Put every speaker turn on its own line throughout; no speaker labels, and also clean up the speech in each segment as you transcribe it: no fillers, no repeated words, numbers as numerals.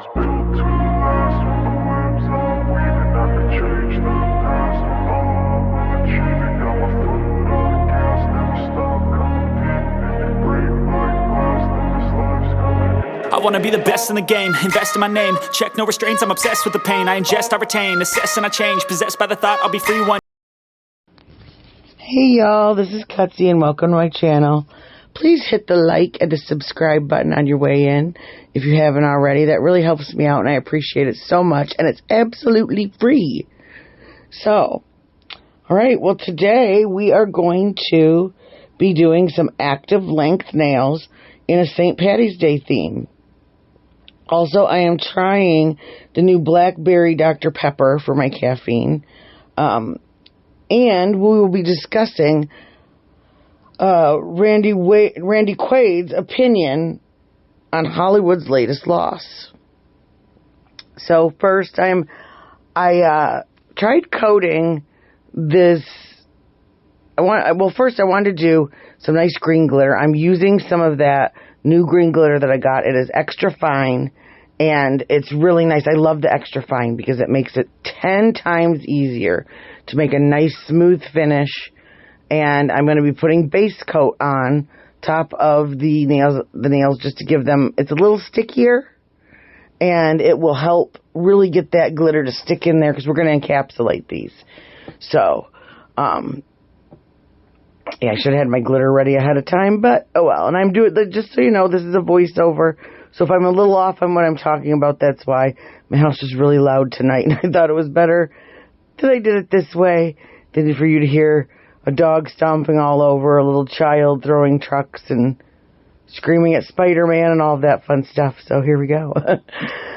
was built to last. With the webs I'm weaving, I could change the past. With all I'm achieving, got my foot on the gas. Never stop competing. If you break my glass, then this life's gonna end.
I wanna be the best in the game, invest in my name. Check no restraints, I'm obsessed with the pain. I ingest, I retain, assess and I change. Possessed by the thought I'll be free one.
Hey y'all, this is Cutsy and welcome to my channel. Please hit the like and the subscribe button on your way in if you haven't already. That really helps me out and I appreciate it so much, and it's absolutely free. So, alright, well today we are going to be doing some active length nails in a St. Paddy's Day theme. Also, I am trying the new Blackberry Dr Pepper for my caffeine. And we will be discussing Randy Qaid's opinion on Hollywood's latest loss. So first, I tried coating this. First I wanted to do some nice green glitter. I'm using some of that new green glitter that I got. It is extra fine, and it's really nice. I love the extra fine because it makes it 10 times easier to make a nice smooth finish. And I'm going to be putting base coat on top of the nails just to give them, it's a little stickier, and it will help really get that glitter to stick in there because we're going to encapsulate these. So, yeah, I should have had my glitter ready ahead of time, but oh well. And I'm doing, just so you know, this is a voiceover. So if I'm a little off on what I'm talking about, that's why. My house is really loud tonight, and I thought it was better that I did it this way than for you to hear a dog stomping all over, a little child throwing trucks and screaming at Spider-Man and all of that fun stuff. So here we go.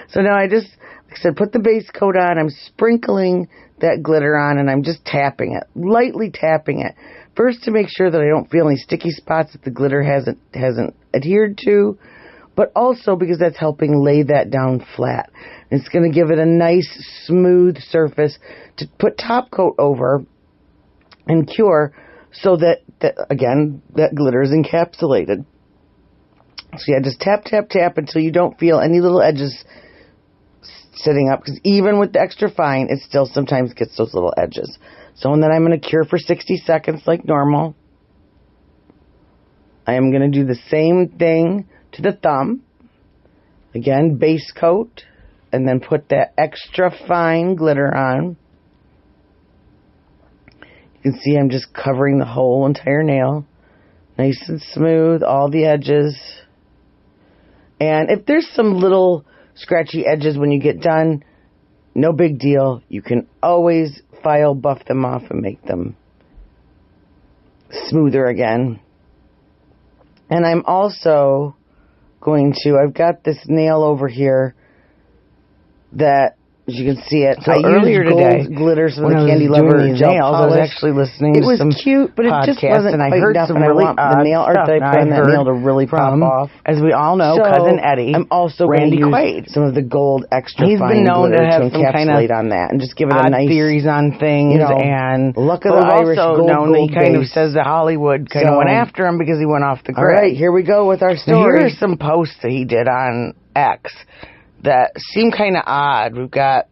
So now I just, like I said, put the base coat on. I'm sprinkling that glitter on, and I'm just tapping it, lightly tapping it. First, to make sure that I don't feel any sticky spots that the glitter hasn't adhered to, but also because that's helping lay that down flat. And it's going to give it a nice, smooth surface to put top coat over and cure, so that again, that glitter is encapsulated. So yeah, just tap, tap, tap until you don't feel any little edges sitting up, because even with the extra fine, it still sometimes gets those little edges. So, and then I'm going to cure for 60 seconds like normal. I am going to do the same thing to the thumb. Again, base coat, and then put that extra fine glitter on. You can see I'm just covering the whole entire nail. Nice and smooth, all the edges. And if there's some little scratchy edges when you get done, no big deal. You can always file buff them off and make them smoother again. And I'm also going to, I've got this nail over here that, as you can see it,
so
I
earlier
used
today,
gold glitters from
when
the
I was
Candy
doing
Lover
these
gel
nails,
polish.
I was actually listening
It
to
was
some
cute, but it just wasn't
and I
quite
heard
enough,
some
and I
really
want the
odd
nail art
stuff.
that I
Now,
put on
I
that
heard
nail to really pop
from,
off.
as we all know,
So,
cousin Eddy,
I'm also
Randy
going to
Qaid.
use some of the gold extra
He's
fine
been known
glitter
to have
to
some kind
encapsulate
of
on that and just give it a
odd
nice
theories on things,
you know,
and
look at
but
the Irish
also
gold,
known that he kind of
base.
says that Hollywood kind of went after him because he went off the grid.
All right, here we go with our story.
Now, here are some posts that he did on X that seem kind of odd. We've got,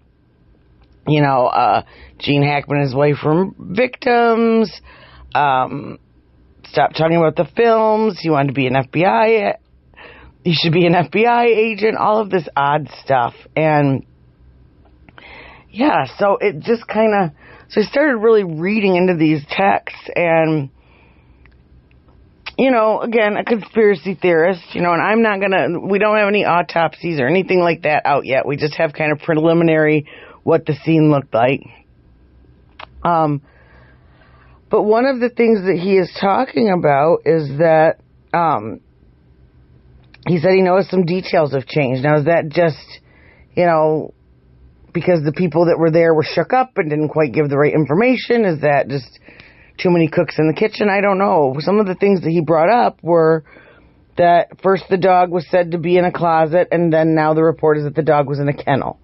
you know, Gene Hackman is away from victims. Stop talking about the films. He wanted to be an FBI. He should be an FBI agent. All of this odd stuff. And yeah, so it just kind of, so I started really reading into these texts, and, you know, again, a conspiracy theorist, you know, and I'm not gonna, we don't have any autopsies or anything like that out yet. We just have kind of preliminary what the scene looked like. But one of the things that he is talking about is that, he said he knows some details have changed. Now, is that just, you know, because the people that were there were shook up and didn't quite give the right information? Is that just too many cooks in the kitchen? I don't know. Some of the things that he brought up were that first the dog was said to be in a closet, and then now the report is that the dog was in a kennel.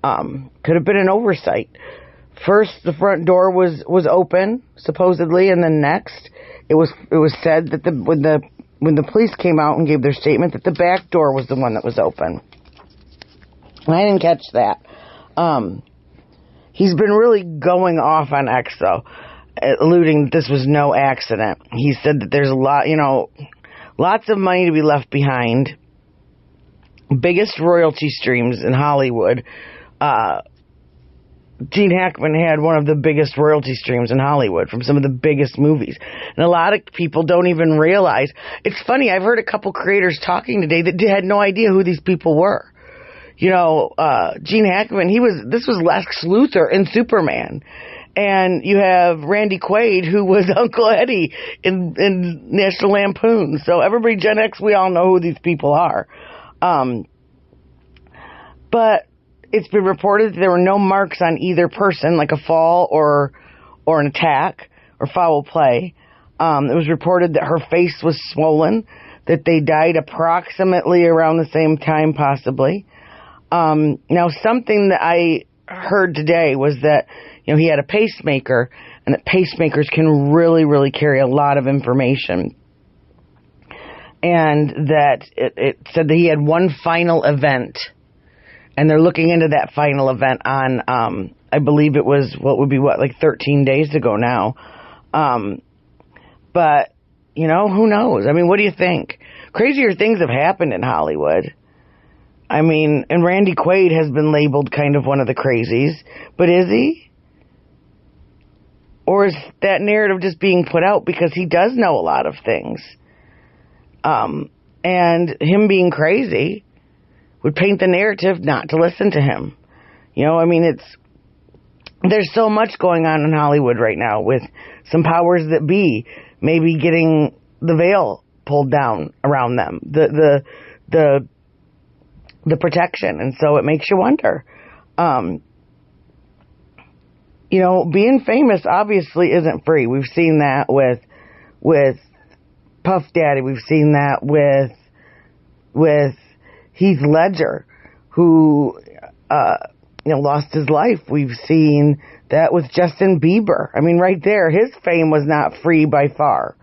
Could have been an oversight. First, the front door was open, supposedly, and then next, it was said that when the police came out and gave their statement that the back door was the one that was open.
I didn't catch that. He's been really going off on X, though, alluding that this was no accident. He said that there's lots of money to be left behind. Biggest royalty streams in Hollywood. Gene Hackman had one of the biggest royalty streams in Hollywood from some of the biggest movies. And a lot of people don't even realize. It's funny, I've heard a couple creators talking today that had no idea who these people were. Gene Hackman, this was Lex Luthor in Superman. And you have Randy Quaid, who was Uncle Eddy in National Lampoon. So everybody Gen X, we all know who these people are. But it's been reported that there were no marks on either person, like a fall or an attack or foul play. It was reported that her face was swollen, that they died approximately around the same time, possibly. Now, something that I heard today was that, he had a pacemaker, and that pacemakers can really, really carry a lot of information. And that it said that he had one final event, and they're looking into that final event on, I believe it was, 13 days ago now. But, who knows? I mean, what do you think? Crazier things have happened in Hollywood. I mean, and Randy Quaid has been labeled kind of one of the crazies, but is he? Or is that narrative just being put out because he does know a lot of things? And him being crazy would paint the narrative not to listen to him. There's so much going on in Hollywood right now with some powers that be maybe getting the veil pulled down around them, the protection. And so it makes you wonder. Being famous obviously isn't free. We've seen that with Puff Daddy. We've seen that with Heath Ledger, who, lost his life. We've seen that with Justin Bieber. I mean, right there, his fame was not free by far.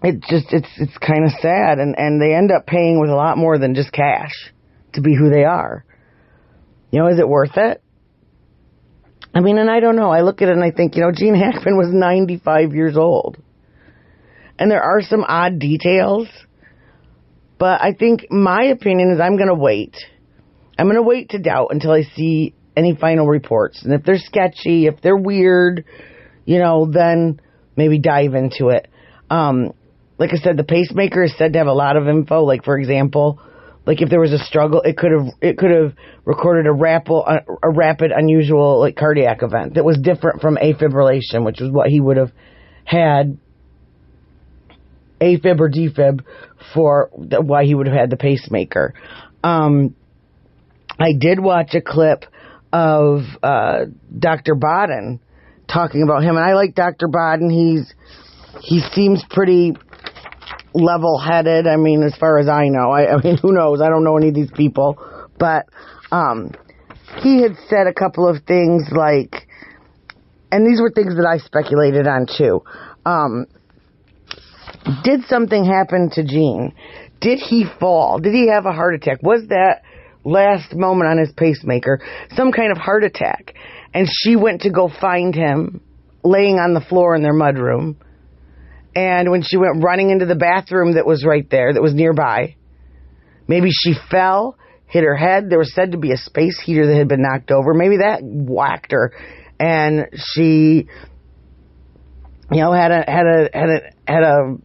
It's kind of sad, and they end up paying with a lot more than just cash to be who they are. Is it worth it? I mean, and I don't know. I look at it and I think, Gene Hackman was 95 years old. And there are some odd details, but I think my opinion is I'm going to wait. I'm going to wait to doubt until I see any final reports. And if they're sketchy, if they're weird, then maybe dive into it. Like I said, the pacemaker is said to have a lot of info. Like, for example, like if there was a struggle, it could have recorded a rapid, unusual, like, cardiac event that was different from afibrillation, which was what he would have had, AFib or defib, for why he would have had the pacemaker. I did watch a clip of Dr. Baden talking about him, and I like Dr. Baden. He seems pretty level-headed. I mean, as far as I know. I mean, who knows? I don't know any of these people. But he had said a couple of things like, and these were things that I speculated on too. Did something happen to Gene? Did he fall? Did he have a heart attack? Was that last moment on his pacemaker some kind of heart attack? And she went to go find him laying on the floor in their mudroom. And when she went running into the bathroom that was right there, that was nearby, maybe she fell, hit her head. There was said to be a space heater that had been knocked over. Maybe that whacked her, and she, had a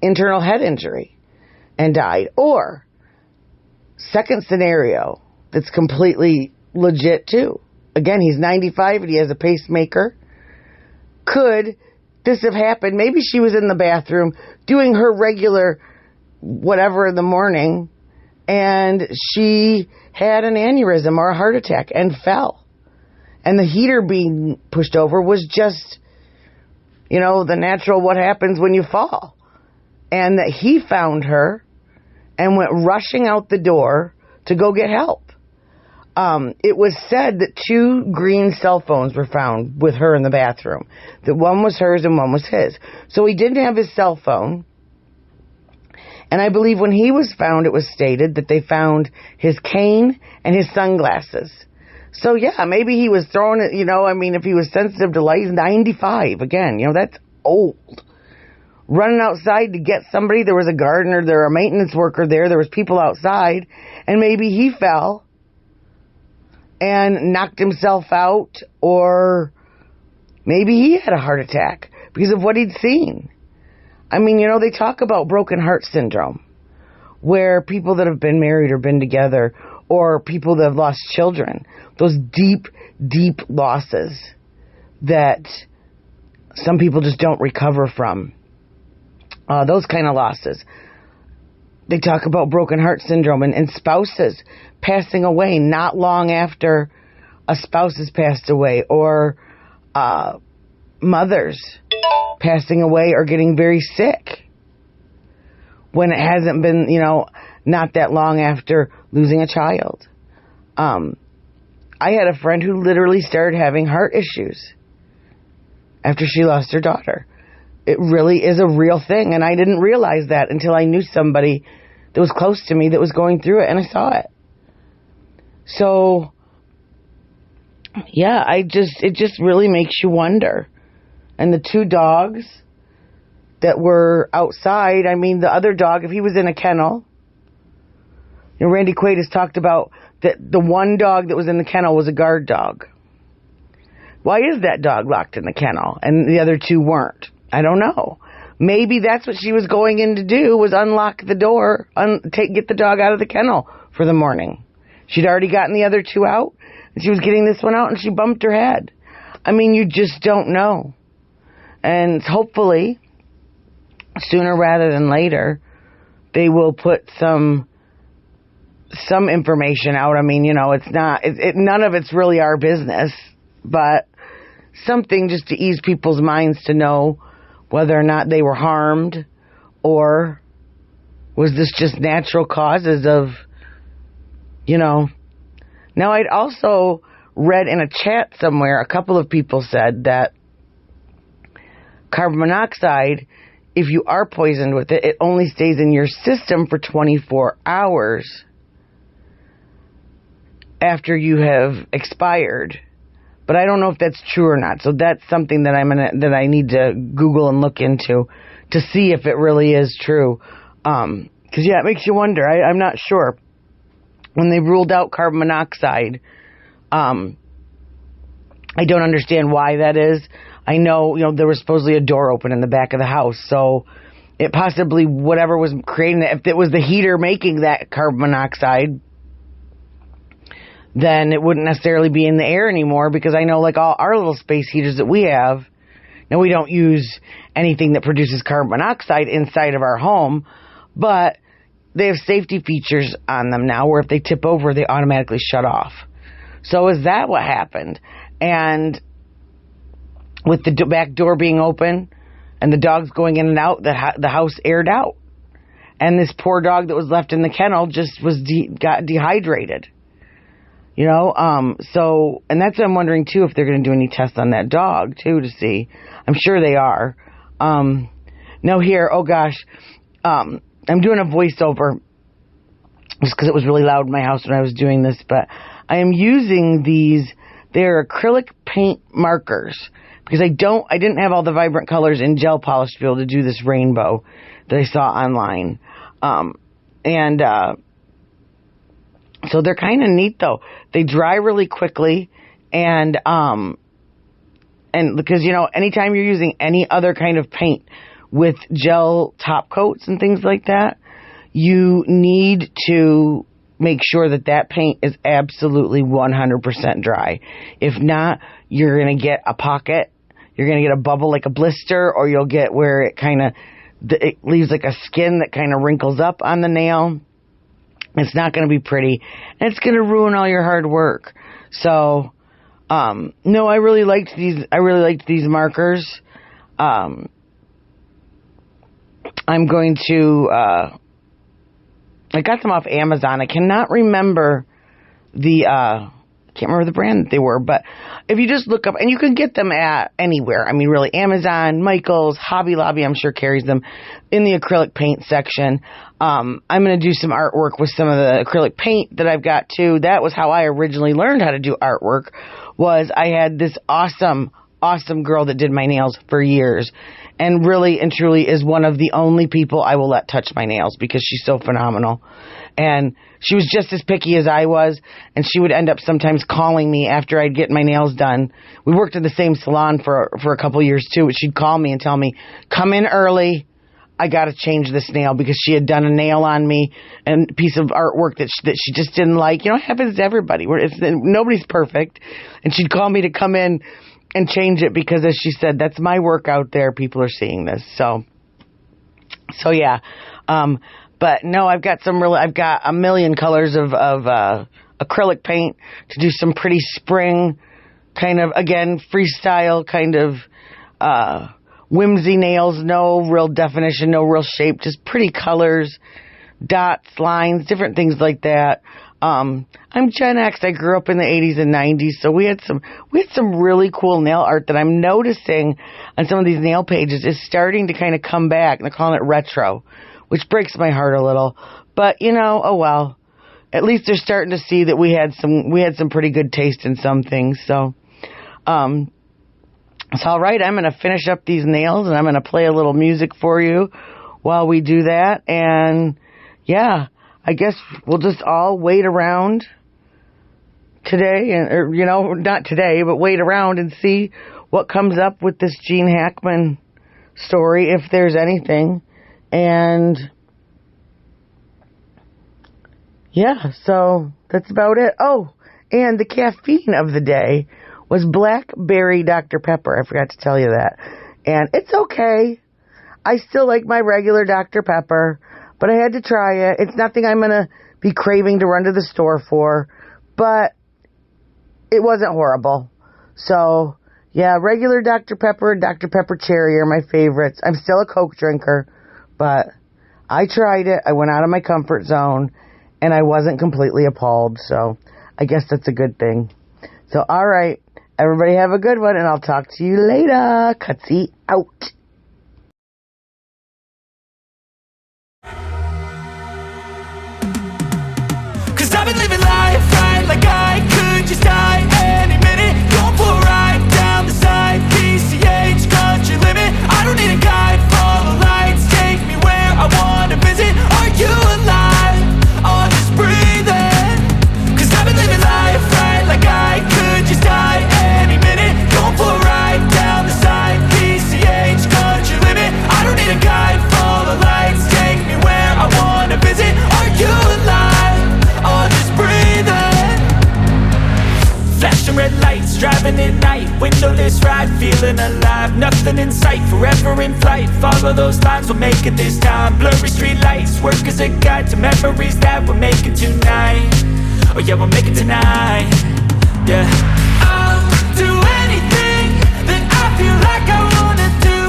internal head injury and died. Or second scenario, that's completely legit too. Again, he's 95 and he has a pacemaker. Could this have happened? Maybe she was in the bathroom doing her regular whatever in the morning, and she had an aneurysm or a heart attack and fell. And the heater being pushed over was just, the natural what happens when you fall. And that he found her and went rushing out the door to go get help. It was said that 2 green cell phones were found with her in the bathroom. That one was hers and one was his. So he didn't have his cell phone. And I believe when he was found, it was stated that they found his cane and his sunglasses. So, yeah, maybe he was throwing it, if he was sensitive to light, he's 95. Again, that's old. Running outside to get somebody. There was a gardener, there was a maintenance worker there. There was people outside. And maybe he fell and knocked himself out, or maybe he had a heart attack because of what he'd seen. They talk about broken heart syndrome, where people that have been married or been together, or people that have lost children, those deep, deep losses that some people just don't recover from, those kind of losses. They talk about broken heart syndrome and spouses passing away not long after a spouse has passed away, or mothers passing away or getting very sick when it hasn't been, not that long after losing a child. I had a friend who literally started having heart issues after she lost her daughter. It really is a real thing, and I didn't realize that until I knew somebody that was close to me that was going through it, and I saw it. So, yeah, it just really makes you wonder. And the two dogs that were outside, the other dog, if he was in a kennel, Randy Qaid has talked about that the one dog that was in the kennel was a guard dog. Why is that dog locked in the kennel and the other two weren't? I don't know. Maybe that's what she was going in to do, was unlock the door, get the dog out of the kennel for the morning. She'd already gotten the other two out, and she was getting this one out, and she bumped her head. You just don't know. And hopefully, sooner rather than later, they will put some information out. It's not, none of it's really our business, but something just to ease people's minds to know whether or not they were harmed, or was this just natural causes of, Now, I'd also read in a chat somewhere, a couple of people said that carbon monoxide, if you are poisoned with it, it only stays in your system for 24 hours after you have expired. But I don't know if that's true or not. So that's something that I need to Google and look into to see if it really is true. Because, it makes you wonder. I'm not sure. When they ruled out carbon monoxide, I don't understand why that is. I know, there was supposedly a door open in the back of the house. So it possibly, whatever was creating it, if it was the heater making that carbon monoxide, then it wouldn't necessarily be in the air anymore, because I know, like, all our little space heaters that we have, now we don't use anything that produces carbon monoxide inside of our home, but they have safety features on them now where if they tip over, they automatically shut off. So is that what happened? And with the back door being open and the dogs going in and out, the house aired out. And this poor dog that was left in the kennel just got dehydrated. So, and that's what I'm wondering too, if they're going to do any tests on that dog too, to see. I'm sure they are. Now here, oh gosh, I'm doing a voiceover just because it was really loud in my house when I was doing this, but I am using they're acrylic paint markers, because I didn't have all the vibrant colors in gel polish to be able to do this rainbow that I saw online. So they're kind of neat though. They dry really quickly, and because, anytime you're using any other kind of paint with gel top coats and things like that, you need to make sure that paint is absolutely 100% dry. If not, you're going to get a pocket, you're going to get a bubble like a blister, or you'll get where it leaves like a skin that kind of wrinkles up on the nail. It's not going to be pretty, and it's going to ruin all your hard work. So, no, I really liked these markers. I'm going to, I got them off Amazon. I cannot remember the can't remember the brand that they were, but if you just look up, and you can get them at anywhere. I mean, really, Amazon, Michael's, Hobby Lobby, I'm sure carries them in the acrylic paint section. I'm going to do some artwork with some of the acrylic paint that I've got too. That was how I originally learned how to do artwork. Was I had this awesome girl that did my nails for years, and really and truly is one of the only people I will let touch my nails because she's so phenomenal. And she was just as picky as I was, and she would end up sometimes calling me after I'd get my nails done. We worked in the same salon for a couple years too. She'd call me and tell me, come in early, I got to change this nail, because she had done a nail on me and a piece of artwork that she just didn't like. You know, it happens to everybody. Nobody's perfect. And she'd call me to come in and change it because, as she said, that's my work out there. People are seeing this. So yeah. But no, I've got a million colors of acrylic paint to do some pretty spring kind of, again, freestyle kind of whimsy nails. No real definition, no real shape, just pretty colors, dots, lines, different things like that. I'm Gen X. I grew up in the 80s and 90s, so we had some really cool nail art that I'm noticing on some of these nail pages is starting to kind of come back, and they're calling it retro, which breaks my heart a little. But, you know, oh well. At least they're starting to see that we had some pretty good taste in some things. So, it's all right. I'm going to finish up these nails, and I'm going to play a little music for you while we do that. And yeah, I guess we'll just all wait around today, or, you know, not today, but wait around and see what comes up with this Gene Hackman story, if there's anything. And yeah, so that's about it. Oh, and the caffeine of the day was Blackberry Dr Pepper. I forgot to tell you that. And it's okay. I still like my regular Dr Pepper, but I had to try it. It's nothing I'm going to be craving to run to the store for, but it wasn't horrible. So yeah, regular Dr Pepper and Dr Pepper Cherry are my favorites. I'm still a Coke drinker, but I tried it. I went out of my comfort zone, and I wasn't completely appalled. So I guess that's a good thing. So all right, everybody have a good one, and I'll talk to you later. Cutsy out.
Cause I've been living life right like I could just die any minute. Going for a ride down the side, PCH country limit. I don't need a guide, follow lights, take me where I wanna visit. Are you alive? Or just breathing? Cause I've been living life right like I could just die any minute. Going for a ride down the side, PCH country limit. I don't need a guide, follow lights, take me where I wanna visit. Are you alive? Or just breathing? Flashing red lights, driving at night, windowless ride, feeling alive. Nothing in sight, forever in flight. Follow those lines, we'll make it this time. Blurry street lights, work as a guide to memories that we're making tonight. Oh yeah, we'll make it tonight. Yeah, I'll do anything that I feel like I wanna do.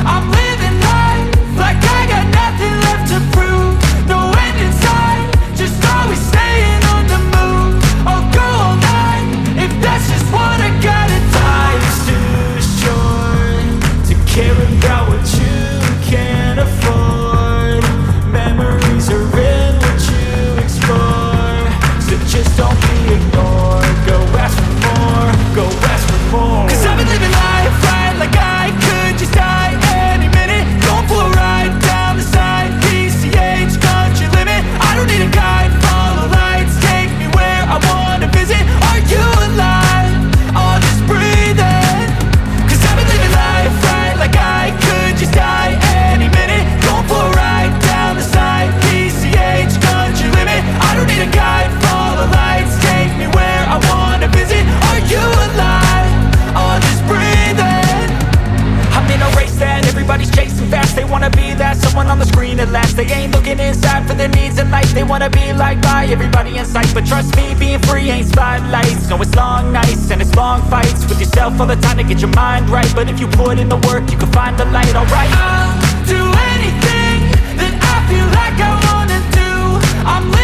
I'm living life like I got nothing left to prove. No end in sight, just always staying on the move. I'll go all night if that's just what I gotta do. Life's too short to care about what you can't afford. Memories are in what you explore, so just don't be ignored. Go ask for more, go ask for more. Cause I've been living life right like I could just die any minute. Going for a ride down the side, PCH country limit. I don't need a guide, follow lights, take me where I wanna visit. Are you alive? Or just breathing? Cause I've been living life right like I could just die any minute. Going for a ride down the side, PCH country limit. I don't need a guide, follow lights, take me where I wanna visit. Are you alive? Or just breathing? I'm in a race that everybody's chasing fast. They wanna be that someone on the screen at last. They ain't looking inside for their needs in life. They wanna be liked by everybody in sight. But trust me, being free ain't spotlights. No, it's long nights and it's long fights with yourself all the time to get your mind right. But if you put in the work, you can find the light, alright. I'll do anything that I feel like I wanna do. I'm living